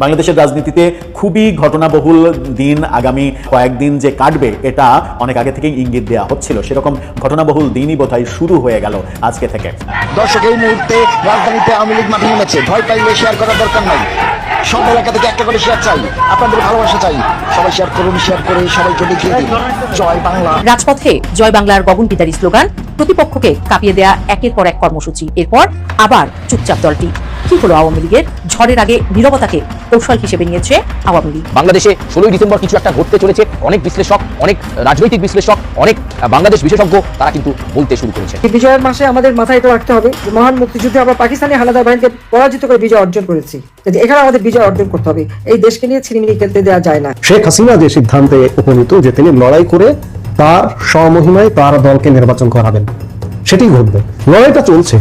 বাংলাদেশের রাজনীতিতে খুবই ঘটনাবহুল দিন আগামী কয়েকদিন যে কাটবে এটা অনেক আগে থেকেই ইঙ্গিত দেওয়া হচ্ছিল। সেরকম ঘটনাবহুল দিনই বোধহয় শুরু হয়ে গেল আজকে থেকে। দর্শক, এই মুহূর্তে রাজধানীতে আওয়ামী লীগ মাঠে নেমেছে। ভয় পাইলে শেয়ার করার দরকার নাই। সব এলাকা থেকে একটা করে শেয়ার চাই, আপনাদের ভালোবাসা চাই। সবাই শেয়ার করুন, শেয়ার করে সবাইকে দেখিয়ে দিন জয় বাংলা। রাজপথে জয় বাংলার গগনবিদারী স্লোগান, প্রতিপক্ষকে কাঁপিয়ে দেয়া একের পর এক কর্মসূচি। এরপর আবার চুপচাপ দলটি। কি হলো আওয়ামী লীগের? ঝড়ের আগে নীরবতাকে কৌশল হিসেবে নিয়েছে আওয়ামী লীগ। বাংলাদেশে 16ই ডিসেম্বর কিছু একটা ঘটতে চলেছে। অনেক বিশ্লেষক, অনেক রাজনৈতিক বিশ্লেষক, অনেক বাংলাদেশ বিশেষজ্ঞ তারা কিন্তু বলতে শুরু করেছে। বিজয়ের মাসে আমাদের মাথায় এটা রাখতে হবে যে মহান মুক্তিযুদ্ধে আমরা পাকিস্তানি হানাদার বাহিনীকে পরাজিত করে বিজয় অর্জন করেছি। যদি এখানে আমাদের বিজয় অর্জন করতে হবে, এই দেশকে নিয়ে ছিনিমিনি খেলতে দেওয়া যায় না। শেখ হাসিনা যে সিদ্ধান্তে উপনীত যে তিনি লড়াই করে তার স্বমহিমায় তার দলকে নির্বাচন করাবেন, সেটি ঘটবে। লড়াইটা চলছে,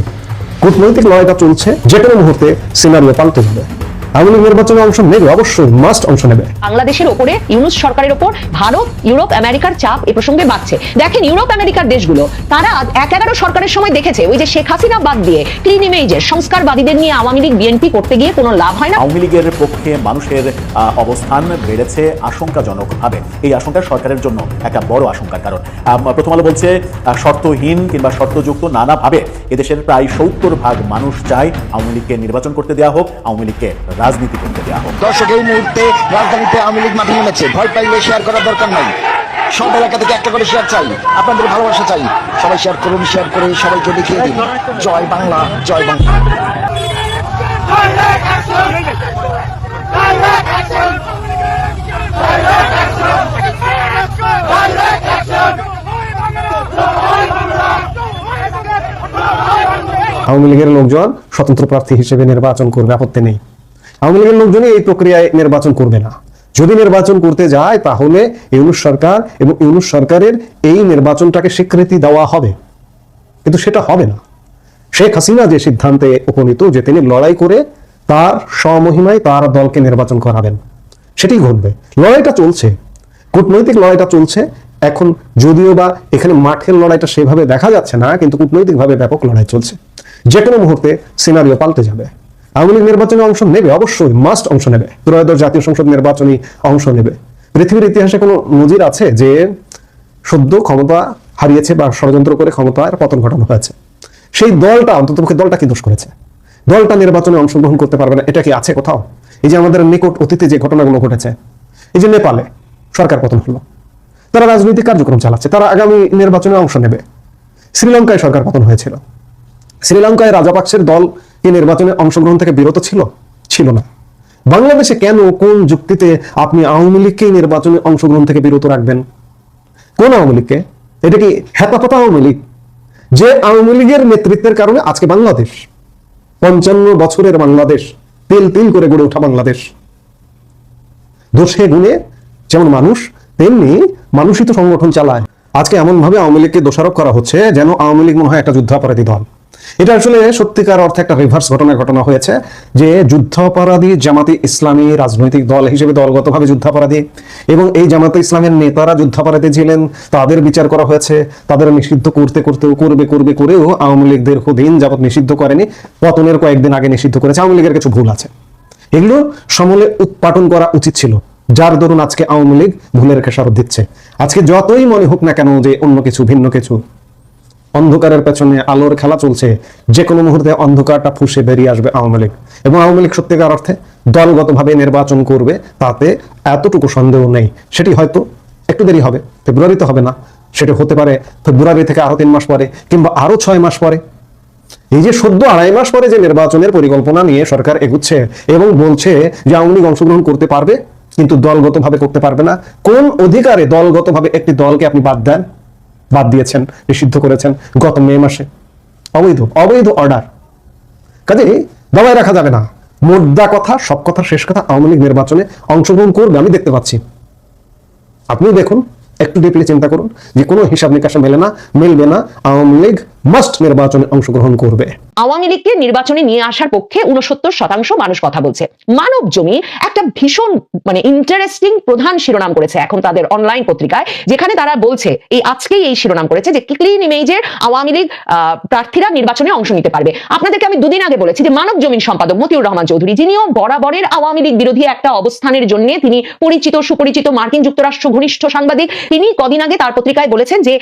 কূটনৈতিক লড়াইটা চলছে। যে কোনো মুহূর্তে সিনারিও পাল্টে যাবে। আওয়ামী লীগ নির্বাচনে অংশ নেবে, অবশ্যই মাস্ট অংশ নেবে। বাংলাদেশের ওপরে ইউনূস সরকারের ওপর ভারত, ইউরোপ, আমেরিকার চাপ এ প্রসঙ্গে বাড়ছে। দেখেন, ইউরোপ আমেরিকার দেশগুলো তারা 11 সরকারের সময় দেখেছে ওই যে শেখ হাসিনা বাদ দিয়ে ক্লিন ইমেজের সংস্কারবাদীদের নিয়ে আওয়ামী লীগ বিএনপি করতে গিয়ে কোনো লাভ হয় না। আওয়ামী লীগের পক্ষে মানুষের অবস্থান বেড়েছে আশঙ্কাজনকভাবে। এই আশঙ্কা সরকারের জন্য একটা বড় আশঙ্কার কারণ। প্রথম আলো বলছে শর্তহীন কিংবা শর্তযুক্ত নানাভাবে এদেশের প্রায় 70% মানুষ চায় আওয়ামী লীগকে নির্বাচন করতে দেওয়া হোক, আওয়ামী লীগকে রাজনীতি করতে দেওয়া হোক। দর্শক, এই মুহূর্তে রাজধানীতে আওয়ামী লীগ মাঠে নেমেছে। ভয় পাইলে শেয়ার করার দরকার নাই। সব এলাকা থেকে একটা করে শেয়ার চাই, আপনাদের ভালোবাসা চাই। সবাই শেয়ার করুন, শেয়ার করে সবাইকে দেখিয়ে দিন জয় বাংলা, জয় বাংলা। আওয়ামী লীগের লোকজন স্বতন্ত্র প্রার্থী হিসেবে নির্বাচন করবে, আপত্তি নেই। আওয়ামী লীগের লোকজনই এই প্রক্রিয়ায় নির্বাচন করবে না। যদি নির্বাচন করতে যায় তাহলে ইউনূস সরকার এবং ইউনূস সরকারের এই নির্বাচনটাকে স্বীকৃতি দেওয়া হবে, কিন্তু সেটা হবে না। শেখ হাসিনা যে সিদ্ধান্তে উপনীত যে তিনি লড়াই করে তার স্বমহিমায় তার দলকে নির্বাচন করাবেন, সেটি ঘটবে। লড়াইটা চলছে, কূটনৈতিক লড়াইটা চলছে। এখন যদিও বা এখানে মাঠের লড়াইটা সেভাবে দেখা যাচ্ছে না, কিন্তু কূটনৈতিকভাবে ব্যাপক লড়াই চলছে। যে কোনো মুহূর্তে সিনারিও পাল্টে যাবে। আওয়ামী লীগ নির্বাচনে অংশ নেবে, অবশ্যই মাস্ট অংশ নেবে। ত্রয়োদশ জাতীয় সংসদ নির্বাচনে অংশ নেবে। পৃথিবীর ইতিহাসে কোনো নজির আছে যে সদ্য ক্ষমতা হারিয়েছে বা ষড়যন্ত্র করে ক্ষমতার পতন ঘটানো হয়েছে? সেই দলটা, অন্ততপক্ষে দলটা কি দোষ করেছে? দলটা নির্বাচনে অংশগ্রহণ করতে পারবে না, এটা কি আছে কোথাও? এই যে আমাদের নিকট অতীতে যে ঘটনাগুলো ঘটেছে, এই যে নেপালে সরকার পতন হলো, তারা রাজনৈতিক কার্যক্রম চালাচ্ছে, তারা আগামী নির্বাচনে অংশ নেবে। শ্রীলঙ্কায় সরকার পতন হয়েছিল, শ্রীলঙ্কায় রাজাপাকসের দল এই নির্বাচনে অংশগ্রহণ থেকে বিরত ছিল না। বাংলাদেশে কেন, কোন যুক্তিতে আপনি আওয়ামী লীগকে নির্বাচনে অংশগ্রহণ থেকে বিরত রাখবেন? কোন আওয়ামী লীগকে? এটা কি হেতাপতা আওয়ামী লীগ? যে আওয়ামী লীগের নেতৃত্বের কারণে আজকে বাংলাদেশ, 55 বছরের বাংলাদেশ, তিল তিল করে গড়ে ওঠা বাংলাদেশ। দোষে গুণে যেমন মানুষ, তেমনি মানুষই তো সংগঠন চালায়। আজকে এমন ভাবে আওয়ামী লীগকে দোষারোপ করা হচ্ছে যেন আওয়ামী লীগ মনে হয় একটা যুদ্ধাপরাধী দল। এটা আসলে সত্যিকার অর্থে একটা রিভার্স ঘটনা হয়েছে, যে যুদ্ধাপরাধী জামাতে ইসলামী রাজনৈতিক দল হিসেবে দলগতভাবে যুদ্ধাপরাধী, এবং এই জামাতে ইসলামের নেতারা যুদ্ধাপরাধী ছিলেন, তাদের বিচার করা হয়েছে। তাদের নিষিদ্ধ করেও আওয়ামী লীগ দীর্ঘদিন যাবত নিষিদ্ধ করেনি, পতনের কয়েকদিন আগে নিষিদ্ধ করেছে। আওয়ামী লীগের কিছু ভুল আছে, এগুলো সমূলে উৎপাটন করা উচিত ছিল, যার দরুন আজকে আওয়ামী লীগ ভুলের খেসারত দিচ্ছে। আজকে যতই মনে হোক না কেন যে অন্য কিছু, ভিন্ন কিছু, অন্ধকারের পেছনে আলোর খেলা চলছে, যে কোনো মুহূর্তে অন্ধকারটা ফুঁসে বেরিয়ে আসবে আওয়ামী লীগ। এবং আওয়ামী লীগ সত্যিকার অর্থে দলগতভাবে নির্বাচন করবে, তাতে এতটুকু সন্দেহ নেই। সেটি হয়তো একটু দেরি হবে, ফেব্রুয়ারিতে হবে না, সেটা হতে পারে ফেব্রুয়ারি থেকে আরো 3 মাস পরে, কিংবা আরো 6 মাস পরে। এই যে সদ্য 2.5 মাস পরে যে নির্বাচনের পরিকল্পনা নিয়ে সরকার এগুচ্ছে এবং বলছে যে আওয়ামী লীগ অংশগ্রহণ করতে পারবে, কিন্তু দলগতভাবে করতে পারবে না। কোন অধিকারে দলগতভাবে একটি দলকে আপনি বাদ দিয়েছেন, নিষিদ্ধ করেছেন গত মে মাসে? অবৈধ অর্ডার। কাজে দাবায় রাখা যাবে না। মোদ্দা কথা, সব কথা, শেষ কথা, আওয়ামী লীগ নির্বাচনে অংশগ্রহণ করবে, আমি দেখতে পাচ্ছি। আপনিও দেখুন, একটু ডিপলি চিন্তা করুন যে কোনো হিসাব নিকাশে মিলবে না আওয়ামী লীগ মাস্ট নির্বাচনে অংশগ্রহণ করবে। আওয়ামী লীগকে নির্বাচনে নিয়ে আসার পক্ষে 69% মানুষ কথা বলছে। মানব জমি একটা ভীষণ ইন্টারেস্টিং প্রধান শিরোনাম করেছে এখন তাদের অনলাইন পত্রিকায়, যেখানে তারা বলছে আজকেই এই শিরোনাম করেছে যে ক্লিন ইমেজের আওয়ামী লীগ প্রার্থীরা নির্বাচনে অংশ নিতে পারবে। আপনাদেরকে আমি দুদিন আগে বলেছি যে মানব জমিন সম্পাদক মতিউর রহমান চৌধুরী, যিনিও বরাবরের আওয়ামী লীগ বিরোধী একটা অবস্থানের জন্য তিনি পরিচিত সুপরিচিত মার্কিন যুক্তরাষ্ট্র ঘনিষ্ঠ সাংবাদিক, তিনি কদিন আগে তার পত্রিকায় বলেছেন যে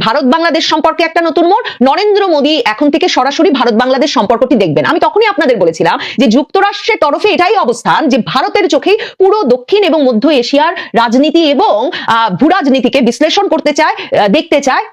ভারত বাংলাদেশ সম্পর্কে একটা নতুন মোড়, নরেন্দ্র মোদী এখন থেকে সরাসরি ভারত বাংলাদেশ সম্পর্কটি দেখবেন। আমি তখনই আপনাদের বলেছিলাম যে যুক্তরাষ্ট্রের তরফে এটাই অবস্থান যে ভারতের চোখেই পুরো দক্ষিণ এবং মধ্য এশিয়ার রাজনীতি এবং ভূরাজনীতিকে বিশ্লেষণ করতে চায়, দেখতে চায়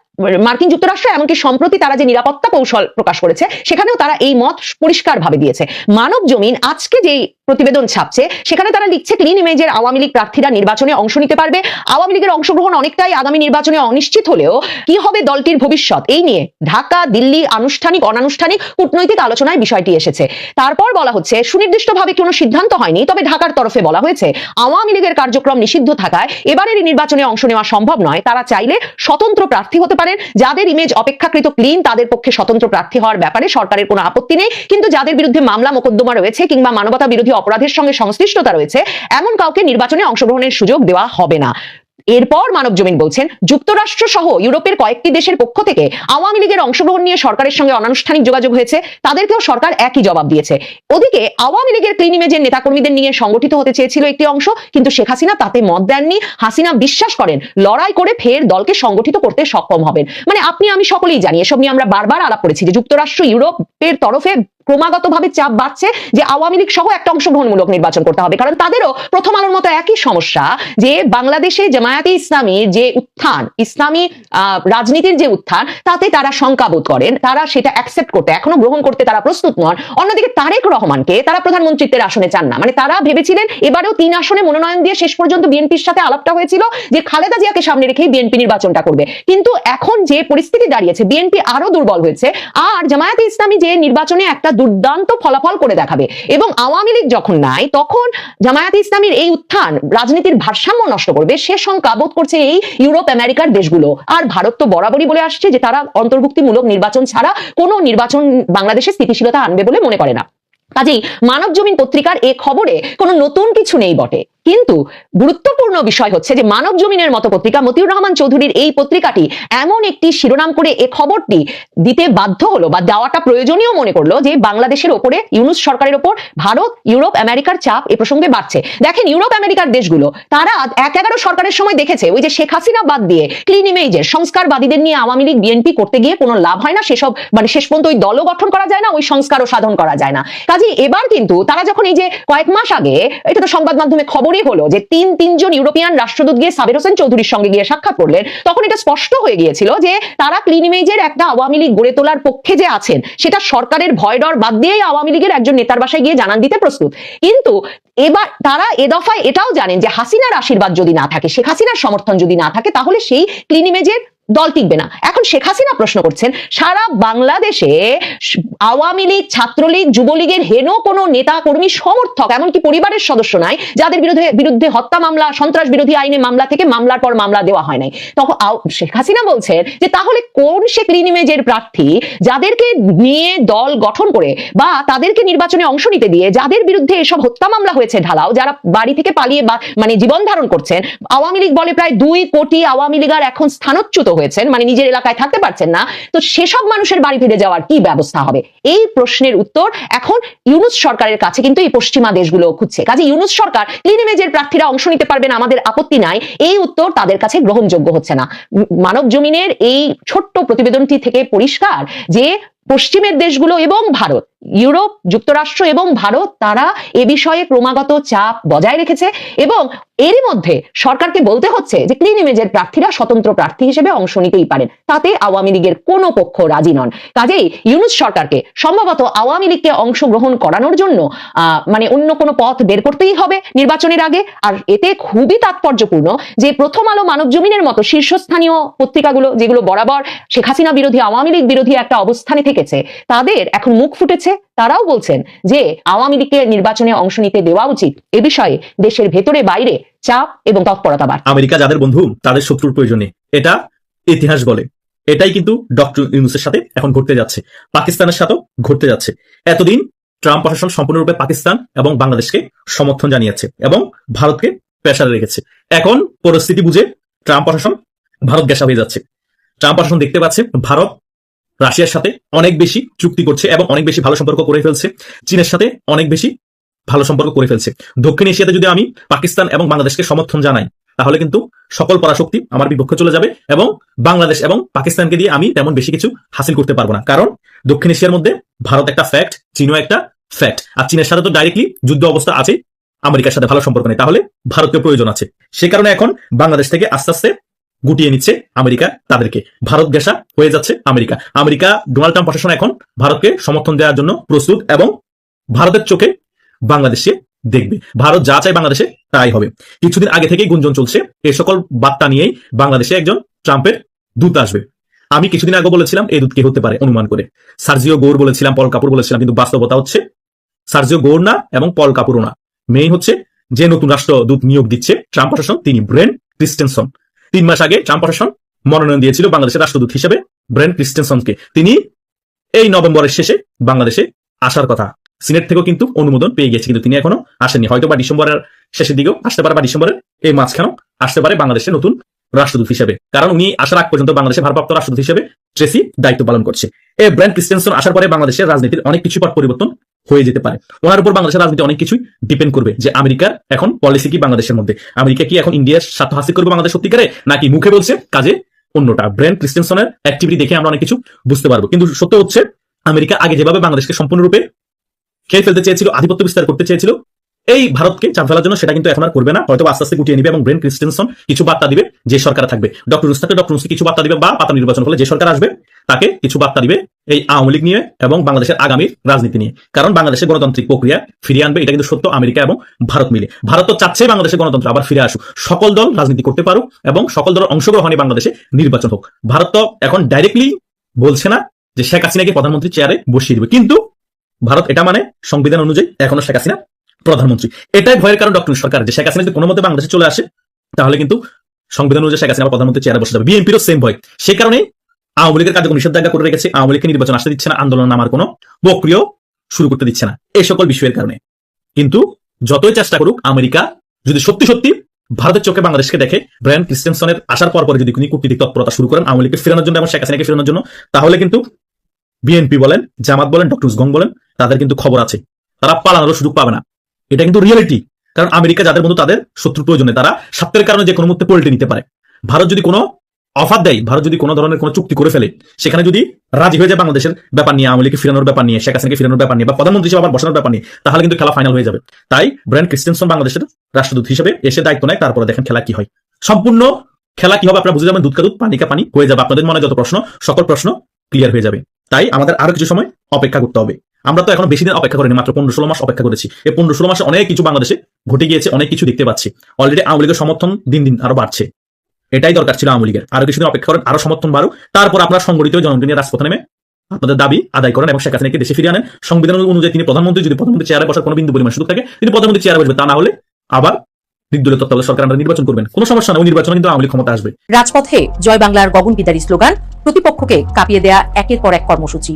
মার্কিন যুক্তরাষ্ট্র। এমনকি সম্প্রতি তারা যে নিরাপত্তা কৌশল প্রকাশ করেছে সেখানেও তারা এই মত পরিষ্কারভাবে দিয়েছে। মানব জমিন আজকে যে প্রতিবেদন ছাপছে সেখানে তারা লিখছে ক্লিন ইমেজের আওয়ামী লীগ প্রার্থীরা নির্বাচনে অংশ নিতে পারবে। আওয়ামী লীগের অংশগ্রহণ অনেকটাই আগামী নির্বাচনে অনিশ্চিত হলেও কি হবে দলটির ভবিষ্যৎ, এই নিয়ে ঢাকা দিল্লি আনুষ্ঠানিক অনানুষ্ঠানিক কূটনৈতিক আলোচনায় বিষয়টি এসেছে। তারপর বলা হচ্ছে সুনির্দিষ্টভাবে কোনো সিদ্ধান্ত হয়নি, তবে ঢাকার তরফে বলা হয়েছে আওয়ামী লীগের কার্যক্রম নিষিদ্ধ থাকায় এবারের নির্বাচনে অংশ নেওয়া সম্ভব নয়। তারা চাইলে স্বতন্ত্র প্রার্থী হতে পারেন। যাদের ইমেজ অপেক্ষাকৃত ক্লিন তাদের পক্ষে স্বতন্ত্র প্রার্থী হওয়ার ব্যাপারে সরকারের কোনো আপত্তি নেই, কিন্তু যাদের বিরুদ্ধে মামলা মোকদ্দমা রয়েছে কিংবা মানবতা বিরোধী অপরাধের সঙ্গে সংশ্লিষ্টতা রয়েছে এমন কাউকে নির্বাচনে অংশগ্রহণের সুযোগ দেওয়া হবে না। এরপর মানব জমিন বলছেন যুক্তরাষ্ট্র সহ ইউরোপের কয়েকটি দেশের পক্ষ থেকে আওয়ামী লীগের অংশগ্রহণ নিয়ে সরকারের সঙ্গে অনানুষ্ঠানিক যোগাযোগ হয়েছে, তাদেরকেও সরকার একই জবাব দিয়েছে। ওদিকে আওয়ামী লীগের ক্লিন ইমেজের নেতাকর্মীদের নিয়ে সংগঠিত হতে চেয়েছিল একটি অংশ, কিন্তু শেখ হাসিনা তাতে মত দেননি। হাসিনা বিশ্বাস করেন লড়াই করে ফের দলকে সংগঠিত করতে সক্ষম হবেন। আপনি আমি সকলেই জানি, এসব নিয়ে আমরা বারবার আলাপ করেছি যে যুক্তরাষ্ট্র ইউরোপের তরফে ক্রমাগতভাবে চাপ বাড়ছে যে আওয়ামী লীগ সহ একটা অংশগ্রহণমূলক নির্বাচন করতে হবে, কারণ তাদেরও প্রথম আলোর মতো একই সমস্যা যে বাংলাদেশে জামায়াতে ইসলামীর যে উত্থান, ইসলামী রাজনীতির যে উত্থান, তাতে তারা শঙ্কা বোধ করেন, তারা সেটা অ্যাকসেপ্ট করতে এখনো গ্রহণ করতে তারা প্রস্তুত নন। অন্যদিকে তারেক রহমানকে তারা প্রধানমন্ত্রীত্বের আসনে চান না। তারা ভেবেছিলেন এবারেও 3 আসনে মনোনয়ন দিয়ে শেষ পর্যন্ত বিএনপির সাথে আলাপটা হয়েছিল যে খালেদা জিয়াকে সামনে রেখেই বিএনপি নির্বাচনটা করবে, কিন্তু এখন যে পরিস্থিতি দাঁড়িয়েছে বিএনপি আরো দুর্বল হয়েছে, আর জামায়াতে ইসলামী যে নির্বাচনে একটা দুর্দান্ত ফলাফল করে দেখাবে এবং আওয়ামী লীগ যখন নাই তখন জামায়াতে ইসলামীর এই উত্থান রাজনীতির ভারসাম্য নষ্ট করবে, সে শঙ্কা বোধ করছে এই ইউরোপ আমেরিকার দেশগুলো। আর ভারত তো বরাবরই বলে আসছে যে তারা অন্তর্ভুক্তিমূলক নির্বাচন ছাড়া কোনো নির্বাচন বাংলাদেশে স্থিতিশীলতা আনবে বলে মনে করে না। কাজেই মানব জমিন পত্রিকার এ খবরে কোনো নতুন কিছু নেই বটে, কিন্তু গুরুত্বপূর্ণ বিষয় হচ্ছে যে মানব জমিনের মতো পত্রিকা, মতিউর রহমান চৌধুরীর এই পত্রিকাটি এমন একটি শিরোনাম করে এ খবরটি দিতে বাধ্য হলো বা দেওয়াটা প্রয়োজনীয় মনে করলো যে বাংলাদেশের ওপরে ইউনূস সরকারের ওপর ভারত ইউরোপ আমেরিকার চাপ এ প্রসঙ্গে বাড়ছে। দেখেন ইউরোপ আমেরিকার দেশগুলো তারা 1-11 সরকারের সময় দেখেছে ওই যে শেখ হাসিনা বাদ দিয়ে ক্লিন ইমেজের সংস্কারবাদীদের নিয়ে আওয়ামী লীগ বিএনপি করতে গিয়ে কোনো লাভ হয় না, সেসব শেষ পর্যন্ত ওই দলও গঠন করা যায় না, ওই সংস্কারও সাধন করা যায় না। কাজে এবার কিন্তু তারা যখন এই যে কয়েক মাস আগে এটা তো সংবাদ মাধ্যমে খবরই হলো যে তিনজন ইউরোপিয়ান রাষ্ট্রদূত গিয়ে সাবের হোসেন চৌধুরীর সঙ্গে গিয়ে সাক্ষাৎ করলেন, তখন এটা স্পষ্ট হয়ে গিয়েছিল যে তারা ক্লিন ইমেজের একটা আওয়ামী লীগ গড়ে তোলার পক্ষে যে আছেন সেটা সরকারের ভয় ডর বাদ দিয়েই আওয়ামী লীগের একজন নেতার বাসায় গিয়ে জানান দিতে প্রস্তুত। কিন্তু এবার তারা এ দফায় এটাও জানেন যে হাসিনার আশীর্বাদ যদি না থাকে, শেখ হাসিনার সমর্থন যদি না থাকে, তাহলে সেই ক্লিন ইমেজের দল টিকবে না। এখন শেখ হাসিনা প্রশ্ন করছেন সারা বাংলাদেশে আওয়ামী লীগ ছাত্রলীগ যুবলীগের হেন কোনো নেতা কর্মী সমর্থক এমনকি পরিবারের সদস্য নাই যাদের বিরুদ্ধে হত্যা মামলা সন্ত্রাস বিরোধী আইনে মামলা থেকে মামলার পর মামলা দেওয়া হয় নাই। তখন শেখ হাসিনা বলছেন যে তাহলে কোন সে ক্লিন ইমেজের প্রার্থী যাদেরকে নিয়ে দল গঠন করে বা তাদেরকে নির্বাচনে অংশ নিতে দিয়ে যাদের বিরুদ্ধে এসব হত্যা মামলা হয়েছে ঢালাও, যারা বাড়ি থেকে পালিয়ে বা জীবন ধারণ করছেন, আওয়ামী লীগ বলে প্রায় 2 কোটি আওয়ামী লীগার এখন স্থানচ্যুত হয়েছেন, নিজের এলাকায় থাকতে পারছেন না, তো সেসব মানুষের বাড়ি ফিরে যাওয়ার কি ব্যবস্থা হবে? এই প্রশ্নের উত্তর এখন ইউনূস সরকারের কাছে কিন্তু এই পশ্চিমা দেশগুলো খুঁজছে। কাজে ইউনূস সরকার ক্লিন ইমেজের প্রার্থীরা অংশ নিতে পারবেন আমাদের আপত্তি নাই, এই উত্তর তাদের কাছে গ্রহণযোগ্য হচ্ছে না। মানব জমিনের এই ছোট্ট প্রতিবেদনটি থেকে পরিষ্কার যে পশ্চিমের দেশগুলো এবং ভারত, ইউরোপ যুক্তরাষ্ট্র এবং ভারত তারা এ বিষয়ে ক্রমাগত চাপ বজায় রেখেছে এবং এরই মধ্যে সরকারকে বলতে হচ্ছে যে ক্লিন ইমেজের প্রার্থীরা স্বতন্ত্র প্রার্থী হিসেবে অংশ নিতেই পারেন, তাতে আওয়ামী লীগের কোনো পক্ষ রাজি নন। কাজেই ইউনূস সরকারকে সম্ভবত আওয়ামী লীগকে অংশগ্রহণ করানোর জন্য অন্য কোনো পথ বের করতেই হবে নির্বাচনের আগে। আর এতে খুবই তাৎপর্যপূর্ণ যে প্রথম আলো মানব জমিনের মতো শীর্ষস্থানীয় পত্রিকাগুলো যেগুলো বরাবর শেখ হাসিনা বিরোধী আওয়ামী লীগ বিরোধী একটা অবস্থানে থেকেছে, তাদের এখন মুখ ফুটেছে, তারাও বলছেন যে আওয়ামী লীগকে নির্বাচনে অংশ নিতে দেওয়া উচিত। এ বিষয়ে দেশের ভেতরে বাইরে চাপ এবং তৎপরতা বাড়ছে। আমেরিকা যাদের বন্ধু তাদের শত্রুর প্রয়োজনে, এটা ইতিহাস বলে। এটাই কিন্তু ডক্টর ইউনূসের সাথে এখন ঘটতে যাচ্ছে, পাকিস্তানের সাথেও ঘটতে যাচ্ছে। এতদিন ট্রাম্প প্রশাসন সম্পূর্ণরূপে পাকিস্তান এবং বাংলাদেশকে সমর্থন জানিয়েছে এবং ভারতকে প্রেসারে রেখেছে। এখন পরিস্থিতি বুঝে ট্রাম্প প্রশাসন ভারত ঘেঁষা হয়ে যাচ্ছে। ট্রাম্প প্রশাসন দেখতে পাচ্ছে ভারত রাশিয়ার সাথে অনেক বেশি চুক্তি করছে এবং অনেক বেশি ভালো সম্পর্ক করে ফেলছে, চীনের সাথে অনেক বেশি ভালো সম্পর্ক করে ফেলছে। দক্ষিণ এশিয়াতে যদি আমি পাকিস্তান এবং বাংলাদেশকে সমর্থন জানাই তাহলে কিন্তু সকল পরাশক্তি আমার বিপক্ষে চলে যাবে এবং বাংলাদেশ এবং পাকিস্তানকে দিয়ে আমি তেমন বেশি কিছু হাসিল করতে পারবো না। কারণ দক্ষিণ এশিয়ার মধ্যে ভারত একটা ফ্যাক্ট, চীনও একটা ফ্যাক্ট, আর চীনের সাথে তো ডাইরেক্টলি যুদ্ধ অবস্থা আছে, আমেরিকার সাথে ভালো সম্পর্ক নেই, তাহলে ভারতের প্রয়োজন আছে। সে কারণে এখন বাংলাদেশ থেকে আস্তে আস্তে গুটিয়ে নিচ্ছে আমেরিকা তাদেরকে, ভারত ঘেঁষা হয়ে যাচ্ছে আমেরিকা। আমেরিকা ডোনাল্ড ট্রাম্প প্রশাসন এখন ভারতকে সমর্থন দেওয়ার জন্য প্রস্তুত এবং ভারতের চোখে বাংলাদেশে দেখবে, ভারত যা চায় বাংলাদেশে তাই হবে। কিছুদিন আগে থেকেই গুঞ্জন চলছে এই সকল বার্তা নিয়েই বাংলাদেশে একজন ট্রাম্পের দূত আসবে। আমি কিছুদিন আগে বলেছিলাম এই দূত কে হতে পারে অনুমান করে, সার্জিও গৌর বলেছিলাম, পল কাপুর বলেছিলাম, কিন্তু বাস্তবতা হচ্ছে সার্জিও গৌর না এবং পল কাপুরও না। মেইন হচ্ছে যে নতুন রাষ্ট্রদূত নিয়োগ দিচ্ছে ট্রাম্প প্রশাসন, তিনি ব্রেন ক্রিস্টেনসন। 3 মাস আগে ট্রাম্প প্রশাসন মনোনয়ন দিয়েছিল বাংলাদেশের রাষ্ট্রদূত হিসেবে ব্রেন ক্রিস্টেনসনকে। তিনি এই নভেম্বরের শেষে বাংলাদেশে আসার কথা, সিনেট থেকেও কিন্তু অনুমোদন পেয়ে গেছে, কিন্তু তিনি এখনো আসেননি। হয়তো বা ডিসেম্বরের শেষের দিকেও আসতে পারে বা ডিসেম্বরের এই মাঝখানেও আসতে পারে বাংলাদেশের নতুন রাষ্ট্রদূত হিসেবে, কারণ উনি আসার আগ পর্যন্ত বাংলাদেশের ভারপ্রাপ্ত রাষ্ট্রদূত হিসেবে ট্রেসি দায়িত্ব পালন করছে। এই ব্রেন ক্রিস্টেনসন আসার পরে বাংলাদেশের রাজনীতির অনেক কিছু পরিবর্তন হয়ে যেতে পারে। ওনার উপর বাংলাদেশের রাজনীতি অনেক কিছুই ডিপেন্ড করবে যে আমেরিকার এখন পলিসি কি বাংলাদেশের মধ্যে, আমেরিকা কি এখন ইন্ডিয়ার স্বার্থ হাসিল করবে বাংলাদেশ সত্যিকারে, নাকি মুখে বলছে কাজে অন্যটা। ব্রেন ক্রিস্টেনসনের অ্যাক্টিভিটি দেখে আমরা অনেক কিছু বুঝতে পারবো। কিন্তু সত্য হচ্ছে আমেরিকা আগে যেভাবে বাংলাদেশকে সম্পূর্ণরূপে খেয়ে ফেলতে চেয়েছিল, আধিপত্য বিস্তার করতে চেয়েছিল এই ভারতকে চাপ ফেলার জন্য, সেটা কিন্তু এখন আর করবে না। হয়তো আস্তে আস্তে গুটিয়ে নিবে এবং ব্রেন ক্রিস্টেনসন কিছু বার্তা দিবে যে সরকার থাকবে, ডক্টর ইউনূসকে কিছু বার্তা দিবে, বা পাতা নির্বাচন হলে যে সরকার আসবে তাকে কিছু বার্তা দিবে এই আওয়ামী লীগ নিয়ে এবং বাংলাদেশের আগামী রাজনীতি নিয়ে। কারণ বাংলাদেশের গণতান্ত্রিক প্রক্রিয়া ফিরিয়ে আনবে, এটা কিন্তু সত্য, আমেরিকা এবং ভারত মিলে। ভারত তো চাচ্ছে বাংলাদেশের গণতন্ত্র আবার ফিরে আসুক, সকল দল রাজনীতি করতে পারুক এবং সকল দলের অংশগ্রহণে বাংলাদেশে নির্বাচন হোক। ভারত তো এখন ডাইরেক্টলি বলছে না যে শেখ হাসিনাকে প্রধানমন্ত্রী চেয়ারে বসিয়ে দিবে, কিন্তু ভারত এটা মানে সংবিধান অনুযায়ী এখনো শেখ হাসিনা প্রধানমন্ত্রী। এটাই ভয়ের কারণ ডক্টর সরকার, যে শেখ হাসিনা যদি কোনো মতে বাংলাদেশে চলে আসে তাহলে কিন্তু সংবিধান অনুযায়ী শেখ হাসিনা প্রধানমন্ত্রী চেয়ারে বসে যাবে। বিএনপিরও সেম ভয়, সে কারণে আওয়ামী লীগের কার্যক্রম নিষেধাজ্ঞা করে রেখেছে, আওয়ামী লীগকে নির্বাচন আসতে দিচ্ছে না, আন্দোলন নামার কোনো প্রক্রিয়া শুরু করতে দিচ্ছে না, এই সকল বিষয়ের কারণে। কিন্তু যতই চেষ্টা করুক আমেরিকা যদি সত্যি সত্যি ভারতের চোখে বাংলাদেশকে দেখে, ব্রেন ক্রিস্টেনসনের আসার পর যদি তিনি কূটনীতিক তৎপরতা শুরু করেন আওয়ামী লীগকে ফেরানোর জন্য এবং শেখ হাসিনাকে ফেরানোর জন্য, তাহলে কিন্তু বিএনপি বলেন, জামাত বলেন, ডক্টর গং বলেন, তাদের কিন্তু খবর আছে, তারা পালানোর সুযোগ পাবে না। এটা কিন্তু রিয়েলিটি। কারণ আমেরিকা যাদের মতো তাদের শত্রু প্রয়োজনে, তারা স্বার্থের কারণে যে কোনো মুহূর্তে পল্টে নিতে পারে। ভারত যদি কোনো অফার দেয়, ভারত যদি কোনো ধরনের কোনো চুক্তি করে ফেলে, সেখানে যদি রাজি হয়ে যায় বাংলাদেশের ব্যাপার নিয়ে, আওয়ামী লীগকে ফেরানোর ব্যাপার নিয়ে, শেখ হাসিনাকে ফেরানোর ব্যাপার নিয়ে, বা প্রধানমন্ত্রী হিসেবে আবার বসানোর ব্যাপার নিয়ে, তাহলে কিন্তু খেলা ফাইনাল হয়ে যাবে। তাই ব্রেন ক্রিস্টেনসন বাংলাদেশের রাষ্ট্রদূত হিসেবে এসে দায়িত্ব নেয়, তারপরে দেখেন খেলা কি হয়। সম্পূর্ণ খেলা কি হবে আপনারা বুঝে যাবেন, দুধ কা দুধ পানি কা পানি হয়ে যাবে। আপনাদের মনে যত প্রশ্ন, সকল প্রশ্ন ক্লিয়ার হয়ে যাবে। তাই আমাদের আরো কিছু সময় অপেক্ষা করতে হবে। আমরা তো এখন বেশি দিন অপেক্ষা করিনি, মাত্র 15-16 মাস অপেক্ষা করেছি। এই 15-16 মাসে অনেক কিছু বাংলাদেশে ঘটে গিয়েছে, অনেক কিছু দেখতে পাচ্ছি। অলরেডি আওয়ামী লীগের সমর্থন দিন দিন আরো বাড়ছে, এটাই দরকার ছিল আওয়ামী লীগের। আরো কিছুদিন অপেক্ষা করেন, আরো সমর্থন বাড়ুক, তারপর আপনারা সংগঠিত জনগণ নিয়ে রাজপথে নেমে আপনাদের দাবি আদায় করেন এবং শেখ হাসিনাকে দেশে ফিরিয়ে আনেন। সংবিধান অনুযায়ী তিনি প্রধানমন্ত্রী, যদি প্রধানমন্ত্রী চেয়ারে বসার কোনো বিন্দু পরিমাণ সুযোগ থাকে তিনি প্রধানমন্ত্রী চেয়ারে বসবে, তা না হলে আবার নির্দলীয় তত্ত্বাবধায়ক সরকার আমরা নির্বাচন করবেন, কোনো সমস্যা নেই, নির্বাচনে কিন্তু আওয়ামী লীগ ক্ষমতা আসবে। রাজপথে জয় বাংলার গগন বিদারী স্লোগান, প্রতিপক্ষকে কাঁপিয়ে দেয়া একের পর এক কর্মসূচি।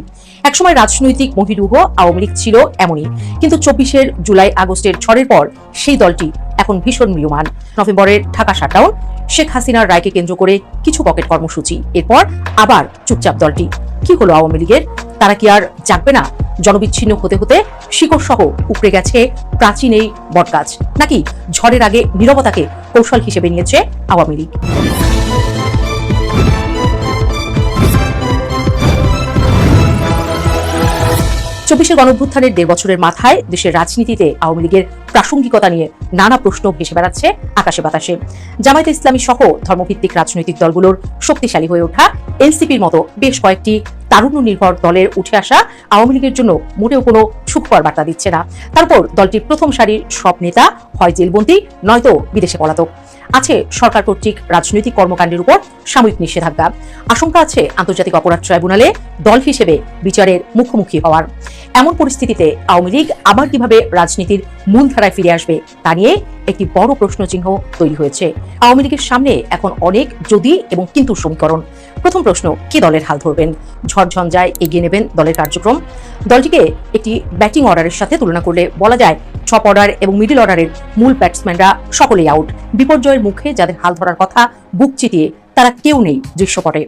একসময় রাজনৈতিক মহিরুহ আওয়ামী লীগ ছিল এমনই, কিন্তু 24 জুলাই আগস্টের ঝড়ের পর সেই দলটি এখন ভীষণ ম্রিয়মাণ। নভেম্বরের ঢাকা শাটডাউন, শেখ হাসিনার রায়কে কেন্দ্র করে কিছু পকেট কর্মসূচি, এরপর আবার চুপচাপ দলটি। কি হলো আওয়ামী লীগের? তারা কি আর জাগবে না? জনবিচ্ছিন্ন হতে হতে শিকড় সহ উপড়ে গেছে প্রাচীন এই বটগাছ, নাকি ঝড়ের আগে নীরবতাকে কৌশল হিসেবে নিয়েছে আওয়ামী লীগ? 24 গণঅভ্যুত্থানের 1.5 বছরের মাথায় দেশের রাজনীতিতে আওয়ামী লীগের প্রাসঙ্গিকতা নিয়ে নানা প্রশ্ন ভেসে বেড়াচ্ছে আকাশে বাতাসে। জামায়াতে ইসলামী সহ ধর্মভিত্তিক রাজনৈতিক দলগুলোর শক্তিশালী হয়ে ওঠা, এনসিপির মতো বেশ কয়েকটি তারুণ্য নির্ভর দলের উঠে আসা আওয়ামী লীগের জন্য মোটেও কোনো সুখকর বার্তা দিচ্ছে না। তারপর দলটির প্রথম সারির সব নেতা হয় জেলবন্দী, নয়তো বিদেশে পলাতক। আছে সরকার কর্তৃক রাজনৈতিক কর্মকাণ্ডের উপর সাময়িক নিষেধাজ্ঞা। আশঙ্কা আছে আন্তর্জাতিক অপরাধ ট্রাইব্যুনালে দল হিসেবে বিচারের মুখোমুখি হওয়ার। এমন পরিস্থিতিতে আওয়ামী লীগ আবার কিভাবে রাজনীতির মূলধারায় ফিরে আসবে তা নিয়ে একটি বড় প্রশ্নচিহ্ন তৈরি হয়েছে। আওয়ামী লীগের সামনে এখন অনেক যদি এবং কিন্তু সমীকরণ। প্রথম প্রশ্ন, কে দলের হাল ধরবেন? ঝড়ঝঞ্ঝায় এগিয়ে নেবেন দলের কার্যক্রম? দলটিকে একটি ব্যাটিং অর্ডারের সাথে তুলনা করলে বলা যায় টপ অর্ডার এবং মিডল অর্ডারের মূল ব্যাটসম্যানরা সকলেই আউট। বিপর্যয়ের মুখে যাদের হাল ধরার কথা বুক চিতিয়ে তারা কেউ নেই দৃশ্যপটে।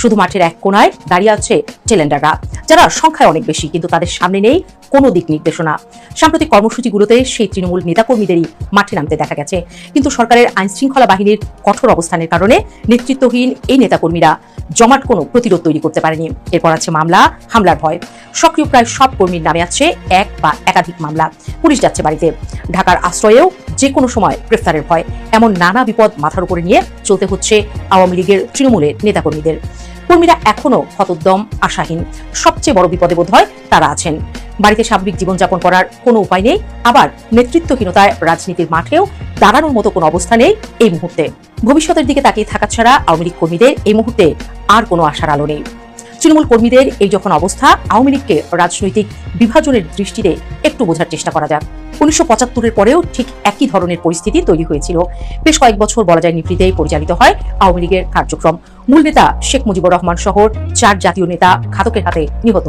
শুধু মাঠের এক কোনায় দাঁড়িয়ে আছে টেলেন্ডাররা, যারা সংখ্যায় অনেক বেশি, কিন্তু তাদের সামনে নেই কোনো দিক নির্দেশনা। সাম্প্রতিক কর্মসূচিগুলোতে সেই তৃণমূল নেতাকর্মীদেরই মাঠে নামতে দেখা গেছে, কিন্তু সরকারের আইন শৃঙ্খলা বাহিনীর কঠোর অবস্থানের কারণে নেতৃত্বহীন এই নেতাকর্মীরা জমাট কোনো প্রতিরোধ তৈরি করতে পারেনি। এরপর আছে মামলা, হামলার ভয়। সক্রিয় প্রায় সব কর্মীর নামে আছে এক বা একাধিক মামলা। পুলিশ যাচ্ছে বাড়িতে। ঢাকার আশ্রয়েও যে কোনো সময় গ্রেফতারের ভয়। এমন নানা বিপদ মাথার উপরে নিয়ে চলতে হচ্ছে আওয়ামী লীগের তৃণমূলের নেতাকর্মীদের। কর্মীরা এখনো হতোদ্যম, আশাহীন। সবচেয়ে বড় বিপদে বোধ হয় তারা আছেন। বাড়িতে স্বাভাবিক জীবনযাপন করার কোনো উপায় নেই, আবার নেতৃত্বহীনতায় রাজনীতির মাঠেও দাঁড়ানোর মতো কোনো অবস্থা নেই এই মুহূর্তে। ভবিষ্যতের দিকে তাকিয়ে থাকা ছাড়া আওয়ামী লীগ কর্মীদের এই মুহূর্তে আর কোনো আশার আলো নেই। তৃণমূল কর্মীদের এই যখন অবস্থা, আওয়ামী লীগকে রাজনৈতিক বিভাজনের দৃষ্টিতে একটু বোঝার চেষ্টা করা যাক। 1975-এর পরেও ঠিক একই ধরনের পরিস্থিতি তৈরি হয়েছিল। বেশ কয়েক বছর বলা যায় নিভৃতেই পরিচালিত হয় আওয়ামী লীগের কার্যক্রম। মূল নেতা শেখ মুজিবুর রহমান সহ 4 জাতীয় নেতা ঘাতকের হাতে নিহত।